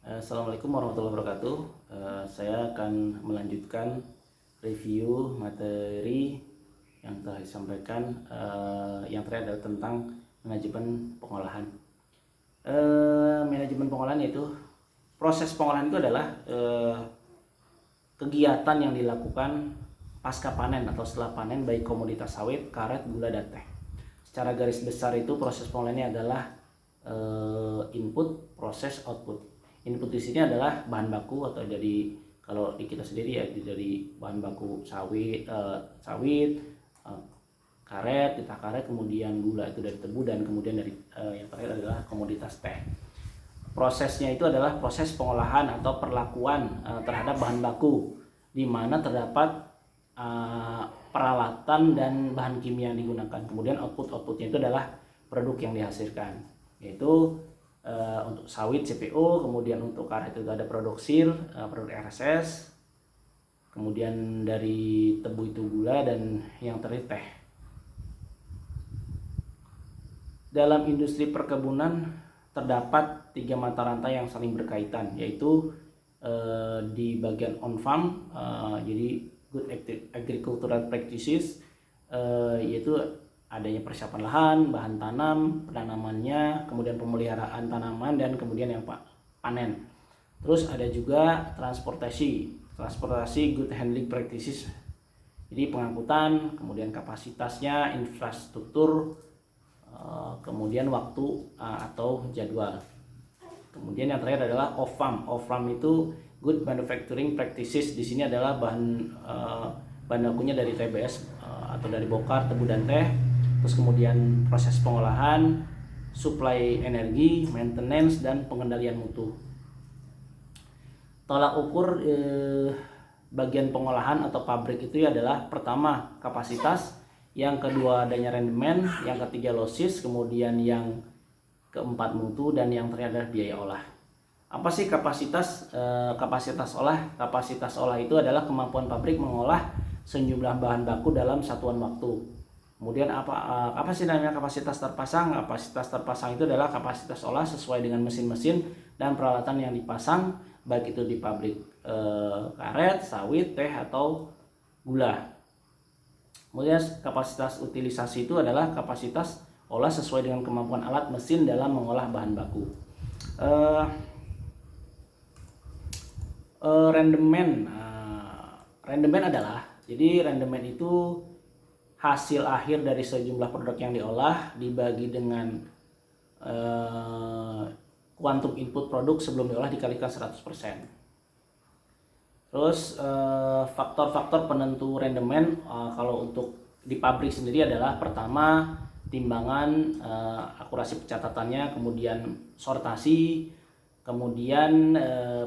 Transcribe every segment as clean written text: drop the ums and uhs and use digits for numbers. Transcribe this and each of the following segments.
Assalamualaikum warahmatullahi wabarakatuh. Saya akan melanjutkan review materi yang telah disampaikan. Yang terakhir adalah tentang manajemen pengolahan. Manajemen pengolahan yaitu proses pengolahan itu adalah kegiatan yang dilakukan pasca panen atau setelah panen baik komoditas sawit, karet, gula, dan teh. Secara garis besar itu proses pengolahan ini adalah input, proses, output. Input di sini adalah bahan baku atau jadi kalau di kita sendiri ya dari bahan baku sawit, karet, titah karet, kemudian gula itu dari tebu, dan kemudian dari yang terakhir adalah komoditas teh. Prosesnya itu adalah proses pengolahan atau perlakuan terhadap bahan baku, di mana terdapat peralatan dan bahan kimia yang digunakan. Kemudian outputnya itu adalah produk yang dihasilkan, yaitu untuk sawit CPO, kemudian untuk karet itu ada produk SIR, produk RSS, kemudian dari tebu itu gula, dan yang terakhir teh. Dalam industri perkebunan terdapat 3 mata rantai yang saling berkaitan, yaitu di bagian on farm, jadi good agricultural practices, yaitu adanya persiapan lahan, bahan tanam, penanamannya, kemudian pemeliharaan tanaman, dan kemudian yang panen. Terus ada juga transportasi good handling practices, jadi pengangkutan, kemudian kapasitasnya, infrastruktur, kemudian waktu atau jadwal. Kemudian yang terakhir adalah off farm. Off farm itu good manufacturing practices. Di sini adalah bahan bakunya dari TBS atau dari bokar, tebu, dan teh. Terus kemudian proses pengolahan, suplai energi, maintenance, dan pengendalian mutu. Tolak ukur bagian pengolahan atau pabrik itu adalah pertama kapasitas, yang kedua adanya rendemen, yang ketiga losis, kemudian yang keempat mutu, dan yang terakhir adalah biaya olah. Apa sih kapasitas? Kapasitas olah. Kapasitas olah itu adalah kemampuan pabrik mengolah sejumlah bahan baku dalam satuan waktu. Kemudian apa sih namanya kapasitas terpasang? Kapasitas terpasang itu adalah kapasitas olah sesuai dengan mesin-mesin dan peralatan yang dipasang, baik itu di pabrik karet, sawit, teh, atau gula. Kemudian kapasitas utilisasi itu adalah kapasitas olah sesuai dengan kemampuan alat mesin dalam mengolah bahan baku. Rendemen. Rendemen adalah, jadi rendemen itu hasil akhir dari sejumlah produk yang diolah dibagi dengan kuantum input produk sebelum diolah dikalikan 100%. Terus faktor-faktor penentu rendemen kalau untuk di pabrik sendiri adalah pertama timbangan, akurasi pencatatannya, kemudian sortasi, kemudian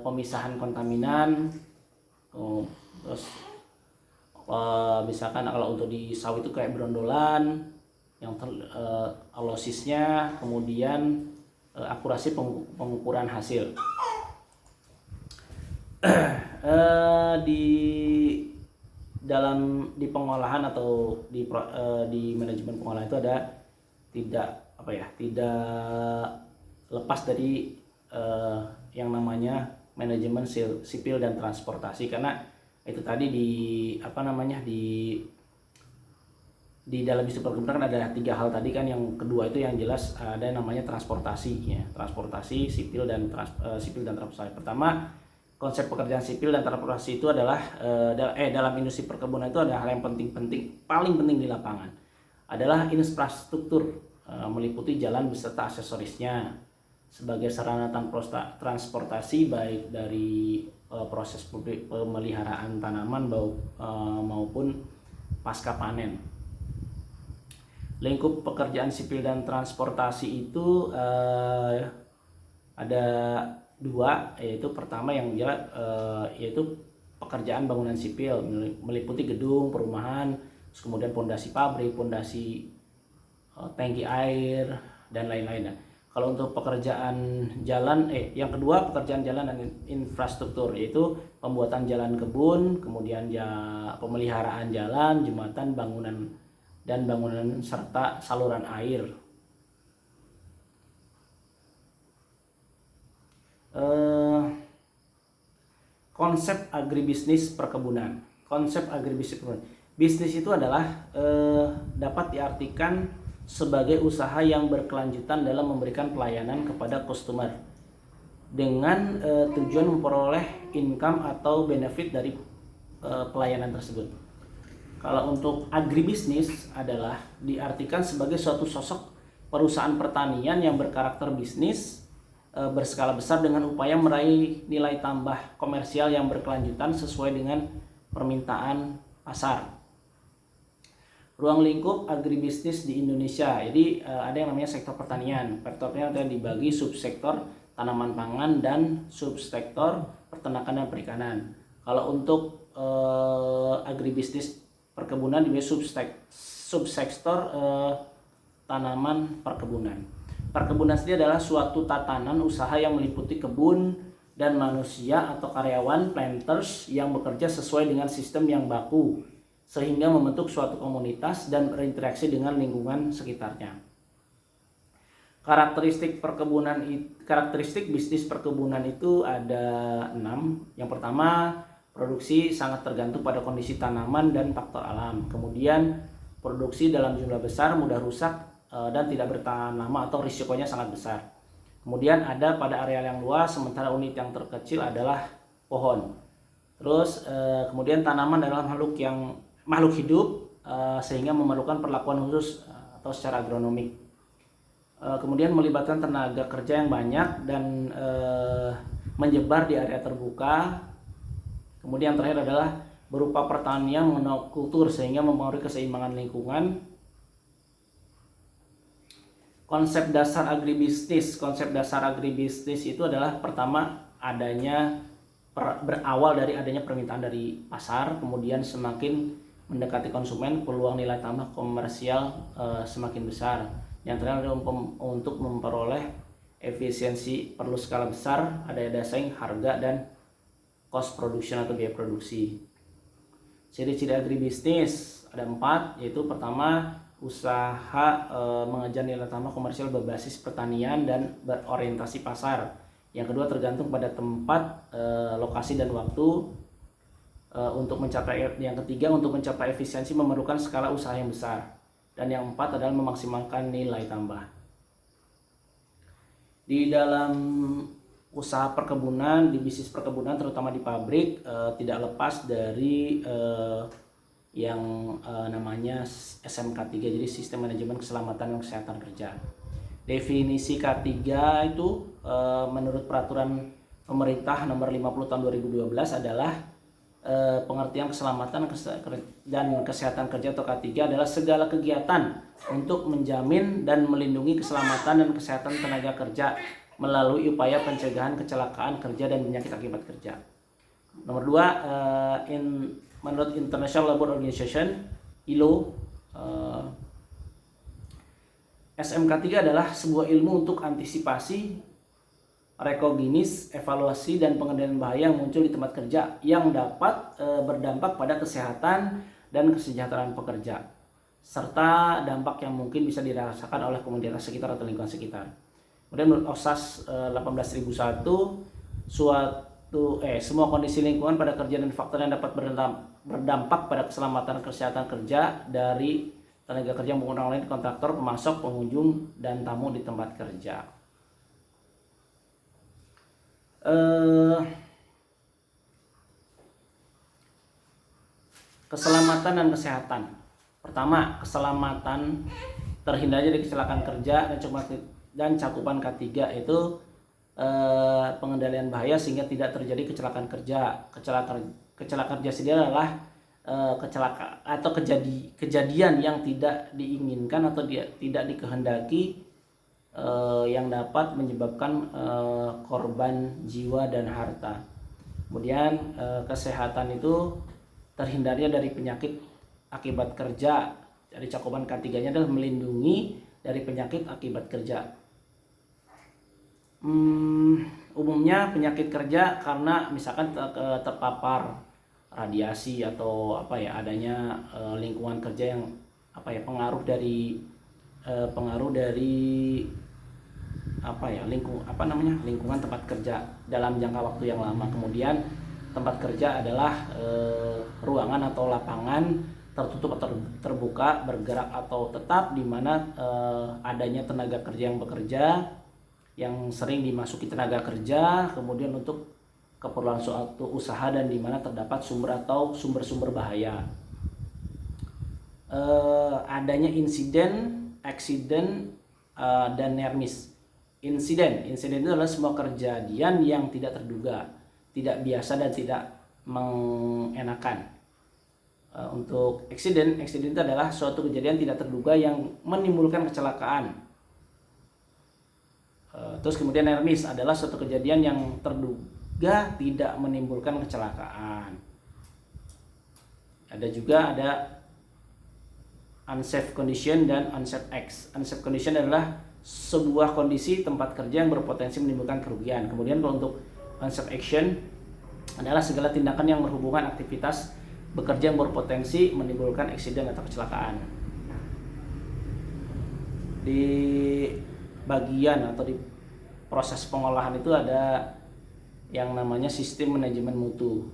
pemisahan kontaminan, terus misalkan kalau untuk di sawit itu kayak berondolan, yang alosisnya, kemudian akurasi pengukuran hasil. Di pengolahan atau di manajemen pengolahan itu ada tidak lepas dari yang namanya manajemen sipil dan transportasi, karena itu tadi di dalam industri perkebunan kan ada 3 hal tadi kan. Yang kedua itu yang jelas ada namanya transportasi ya, transportasi sipil dan transportasi. Pertama, konsep pekerjaan sipil dan transportasi itu adalah dalam industri perkebunan itu ada hal yang paling penting di lapangan adalah infrastruktur, meliputi jalan beserta aksesorisnya sebagai sarana transportasi baik dari proses pemeliharaan tanaman maupun pasca panen. Lingkup pekerjaan sipil dan transportasi itu ada 2, yaitu pertama yang yaitu pekerjaan bangunan sipil, meliputi gedung, perumahan, kemudian pondasi pabrik, pondasi tangki air, dan lain-lain. Kalau untuk pekerjaan jalan, yang kedua pekerjaan jalan dan infrastruktur, yaitu pembuatan jalan kebun, kemudian pemeliharaan jalan, jembatan, bangunan serta saluran air. konsep agribisnis perkebunan. Konsep agribisnis perkebunan. Bisnis itu adalah dapat diartikan sebagai usaha yang berkelanjutan dalam memberikan pelayanan kepada customer dengan tujuan memperoleh income atau benefit dari pelayanan tersebut. Kalau untuk agribisnis adalah diartikan sebagai suatu sosok perusahaan pertanian yang berkarakter bisnis berskala besar dengan upaya meraih nilai tambah komersial yang berkelanjutan sesuai dengan permintaan pasar. Ruang lingkup agribisnis di Indonesia. Jadi ada yang namanya sektor pertanian. Sektornya ada dibagi subsektor tanaman pangan dan subsektor peternakan dan perikanan. Kalau untuk agribisnis perkebunan di subsektor tanaman perkebunan. Perkebunan sendiri adalah suatu tatanan usaha yang meliputi kebun dan manusia atau karyawan planters yang bekerja sesuai dengan sistem yang baku sehingga membentuk suatu komunitas dan berinteraksi dengan lingkungan sekitarnya. Karakteristik bisnis perkebunan itu ada 6. Yang pertama, produksi sangat tergantung pada kondisi tanaman dan faktor alam. Kemudian, produksi dalam jumlah besar mudah rusak dan tidak bertahan lama atau risikonya sangat besar. Kemudian ada pada area yang luas, sementara unit yang terkecil adalah pohon. Terus kemudian tanaman adalah makhluk hidup sehingga memerlukan perlakuan khusus atau secara agronomik. Kemudian melibatkan tenaga kerja yang banyak dan menyebar di area terbuka. Kemudian terakhir adalah berupa pertanian monokultur sehingga mempengaruhi keseimbangan lingkungan. Konsep dasar agribisnis itu adalah pertama berawal dari adanya permintaan dari pasar, kemudian semakin mendekati konsumen, peluang nilai tambah komersial semakin besar. Yang terakhir adalah untuk memperoleh efisiensi perlu skala besar, ada daya saing, harga, dan cost production atau biaya produksi. Ciri-ciri agribisnis ada 4, yaitu pertama usaha mengejar nilai tambah komersial berbasis pertanian dan berorientasi pasar. Yang kedua tergantung pada tempat, lokasi, dan waktu. Yang ketiga untuk mencapai efisiensi memerlukan skala usaha yang besar. Dan yang 4 adalah memaksimalkan nilai tambah. Di dalam usaha perkebunan, di bisnis perkebunan terutama di pabrik, tidak lepas dari yang namanya SMK 3, jadi Sistem Manajemen Keselamatan dan Kesehatan Kerja. Definisi K3 itu menurut peraturan pemerintah nomor 50 tahun 2012 adalah pengertian keselamatan dan kesehatan kerja atau K3 adalah segala kegiatan untuk menjamin dan melindungi keselamatan dan kesehatan tenaga kerja melalui upaya pencegahan kecelakaan kerja dan penyakit akibat kerja. Nomor 2, menurut International Labour Organization ILO, SMK 3 adalah sebuah ilmu untuk antisipasi, rekognis, evaluasi, dan pengendalian bahaya yang muncul di tempat kerja yang dapat berdampak pada kesehatan dan kesejahteraan pekerja, serta dampak yang mungkin bisa dirasakan oleh komunitas sekitar atau lingkungan sekitar. Kemudian menurut OSAS 18001, semua kondisi lingkungan pada kerja dan faktor yang dapat berdampak pada keselamatan kesehatan kerja dari tenaga kerja maupun orang lain, kontraktor, pemasok, pengunjung, dan tamu di tempat kerja. Keselamatan dan kesehatan. Pertama, keselamatan terhindarnya dari kecelakaan kerja dan cakupan K3 itu pengendalian bahaya sehingga tidak terjadi kecelakaan kerja. Kecelakaan kerja sendiri adalah kecelakaan atau kejadian yang tidak diinginkan atau tidak dikehendaki yang dapat menyebabkan korban jiwa dan harta. Kemudian kesehatan itu terhindarnya dari penyakit akibat kerja. Jadi cakupan K3-nya adalah melindungi dari penyakit akibat kerja. Umumnya penyakit kerja karena misalkan terpapar radiasi atau adanya lingkungan kerja yang pengaruh dari lingkungan tempat kerja dalam jangka waktu yang lama. Kemudian tempat kerja adalah ruangan atau lapangan tertutup atau terbuka, bergerak atau tetap, di mana adanya tenaga kerja yang bekerja, yang sering dimasuki tenaga kerja, kemudian untuk keperluan suatu usaha, dan di mana terdapat sumber atau sumber-sumber bahaya. Adanya insiden, accident, dan near miss. Insiden itu adalah semua kejadian yang tidak terduga, tidak biasa, dan tidak mengenakan. Untuk accident itu adalah suatu kejadian tidak terduga yang menimbulkan kecelakaan. Terus kemudian near miss adalah suatu kejadian yang terduga tidak menimbulkan kecelakaan. Ada unsafe condition dan unsafe acts. Unsafe condition adalah sebuah kondisi tempat kerja yang berpotensi menimbulkan kerugian. Kemudian kalau untuk unsafe action adalah segala tindakan yang berhubungan aktivitas bekerja yang berpotensi menimbulkan accident atau kecelakaan. Di bagian atau di proses pengolahan itu ada yang namanya sistem manajemen mutu.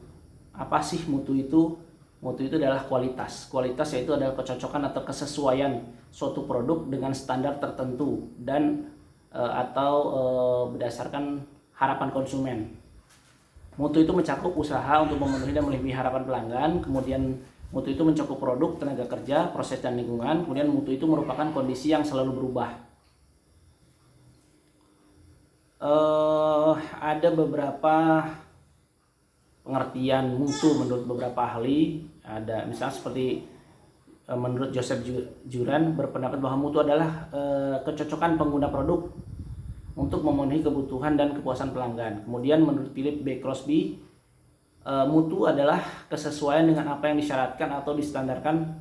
Apa sih mutu itu? Mutu itu adalah kualitas. Kualitas yaitu adalah kecocokan atau kesesuaian suatu produk dengan standar tertentu dan berdasarkan harapan konsumen. Mutu itu mencakup usaha untuk memenuhi dan melebihi harapan pelanggan. Kemudian mutu itu mencakup produk, tenaga kerja, proses, dan lingkungan. Kemudian mutu itu merupakan kondisi yang selalu berubah. Ada beberapa pengertian mutu menurut beberapa ahli. Ada misalnya seperti menurut Joseph Juran berpendapat bahwa mutu adalah kecocokan pengguna produk untuk memenuhi kebutuhan dan kepuasan pelanggan. Kemudian menurut Philip B. Crosby, mutu adalah kesesuaian dengan apa yang disyaratkan atau distandarkan.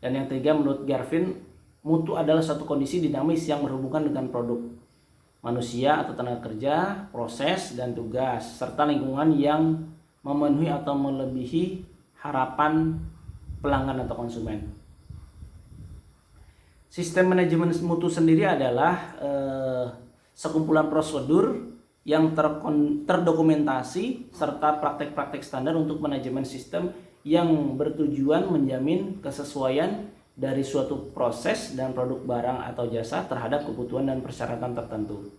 Dan yang ketiga menurut Garvin, mutu adalah suatu kondisi dinamis yang berhubungan dengan produk, manusia atau tenaga kerja, proses dan tugas, serta lingkungan yang memenuhi atau melebihi harapan pelanggan atau konsumen. Sistem manajemen mutu sendiri adalah sekumpulan prosedur yang terdokumentasi serta praktek-praktek standar untuk manajemen sistem yang bertujuan menjamin kesesuaian dari suatu proses dan produk, barang atau jasa terhadap kebutuhan dan persyaratan tertentu.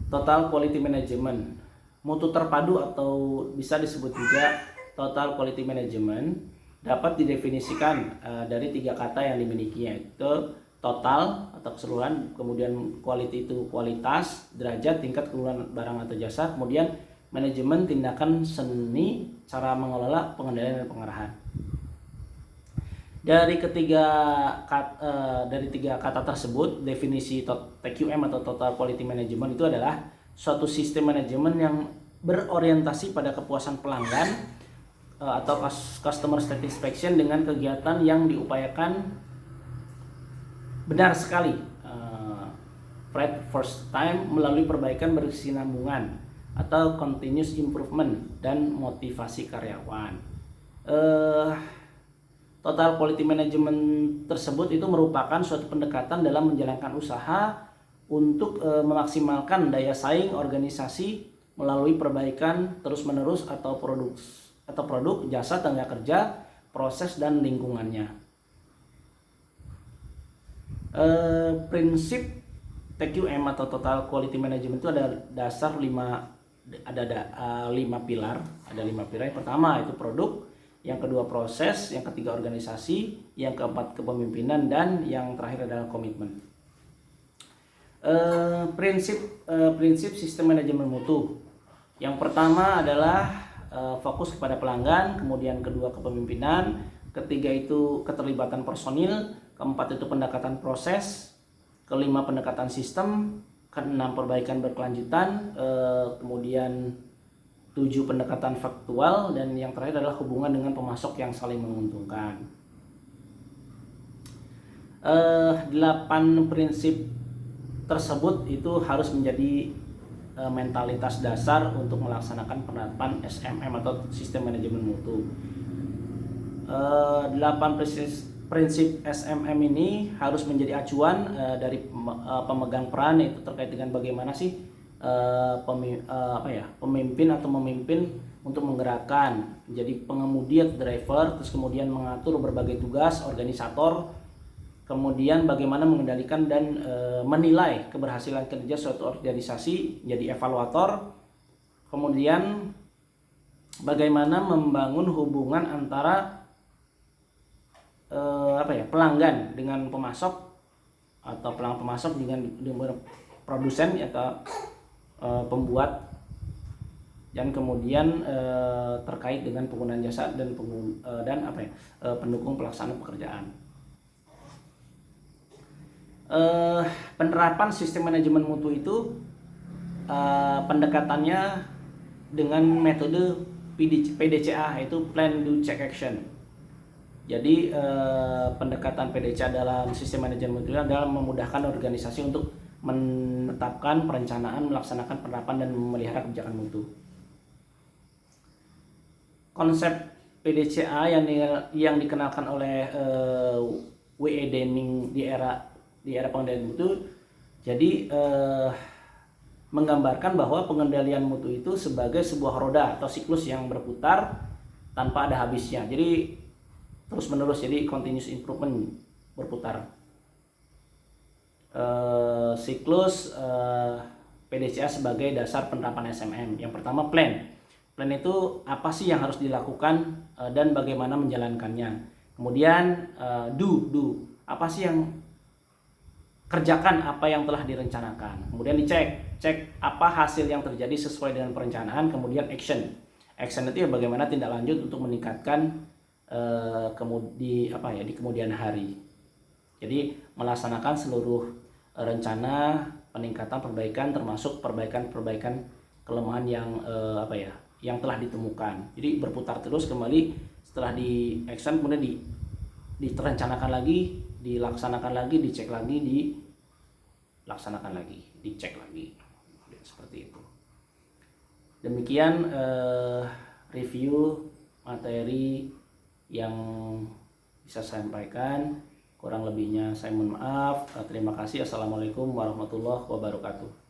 Total Quality Management, mutu terpadu atau bisa disebut juga Total Quality Management, dapat didefinisikan dari 3 kata yang dimilikinya, yaitu total atau keseluruhan, kemudian quality itu kualitas, derajat, tingkat keunggulan barang atau jasa, kemudian manajemen, tindakan seni, cara mengelola, pengendalian, dan pengarahan. Dari tiga kata tersebut, definisi TQM atau Total Quality Management itu adalah suatu sistem manajemen yang berorientasi pada kepuasan pelanggan atau customer satisfaction dengan kegiatan yang diupayakan benar sekali, right first time, melalui perbaikan berkesinambungan atau continuous improvement dan motivasi karyawan. Total Quality Management tersebut itu merupakan suatu pendekatan dalam menjalankan usaha untuk memaksimalkan daya saing organisasi melalui perbaikan terus-menerus atau produk, jasa, tenaga kerja, proses, dan lingkungannya. Prinsip TQM atau Total Quality Management itu ada dasar 5 pilar. Ada 5 pilar. Yang pertama itu produk, yang kedua proses, yang ketiga organisasi, yang keempat kepemimpinan, dan yang terakhir adalah komitmen. Prinsip sistem manajemen mutu. Yang pertama adalah fokus kepada pelanggan, kemudian kedua kepemimpinan, ketiga itu keterlibatan personil, keempat itu pendekatan proses, kelima pendekatan sistem, keenam perbaikan berkelanjutan, kemudian 7 pendekatan faktual, dan yang terakhir adalah hubungan dengan pemasok yang saling menguntungkan. 8 prinsip tersebut itu harus menjadi mentalitas dasar untuk melaksanakan penerapan SMM atau sistem manajemen mutu. 8 prinsip SMM ini harus menjadi acuan dari pemegang peran, yaitu terkait dengan bagaimana sih pemimpin atau memimpin untuk menggerakkan, menjadi pengemudi atau driver, terus kemudian mengatur berbagai tugas, organisator, kemudian bagaimana mengendalikan dan menilai keberhasilan kerja suatu organisasi, jadi evaluator, kemudian bagaimana membangun hubungan antara pelanggan dengan pemasok, atau pelanggan pemasok dengan produsen atau pembuat, dan kemudian terkait dengan penggunaan jasa dan pendukung pelaksanaan pekerjaan. Penerapan sistem manajemen mutu itu pendekatannya dengan metode PDCA, yaitu Plan Do Check Action. Jadi pendekatan PDCA dalam sistem manajemen mutu adalah memudahkan organisasi untuk menetapkan, perencanaan, melaksanakan penerapan dan memelihara kebijakan mutu. Konsep PDCA yang dikenalkan oleh W.E. Deming di era pengendalian mutu, jadi menggambarkan bahwa pengendalian mutu itu sebagai sebuah roda atau siklus yang berputar tanpa ada habisnya. Jadi terus menerus, jadi continuous improvement, berputar. Siklus PDCA sebagai dasar penerapan SMM. Yang pertama, plan itu apa sih yang harus dilakukan dan bagaimana menjalankannya. Kemudian do apa sih yang kerjakan apa yang telah direncanakan. Kemudian cek apa hasil yang terjadi sesuai dengan perencanaan. Kemudian action itu ya bagaimana tindak lanjut untuk meningkatkan di kemudian hari. Jadi melaksanakan seluruh rencana peningkatan perbaikan, termasuk perbaikan kelemahan yang telah ditemukan. Jadi berputar terus kembali, setelah di action kemudian direncanakan lagi, dilaksanakan lagi, dicek lagi, dilaksanakan lagi, dicek lagi, seperti itu. Demikian review materi yang bisa saya sampaikan. Kurang lebihnya saya mohon maaf. Terima kasih. Assalamualaikum warahmatullahi wabarakatuh.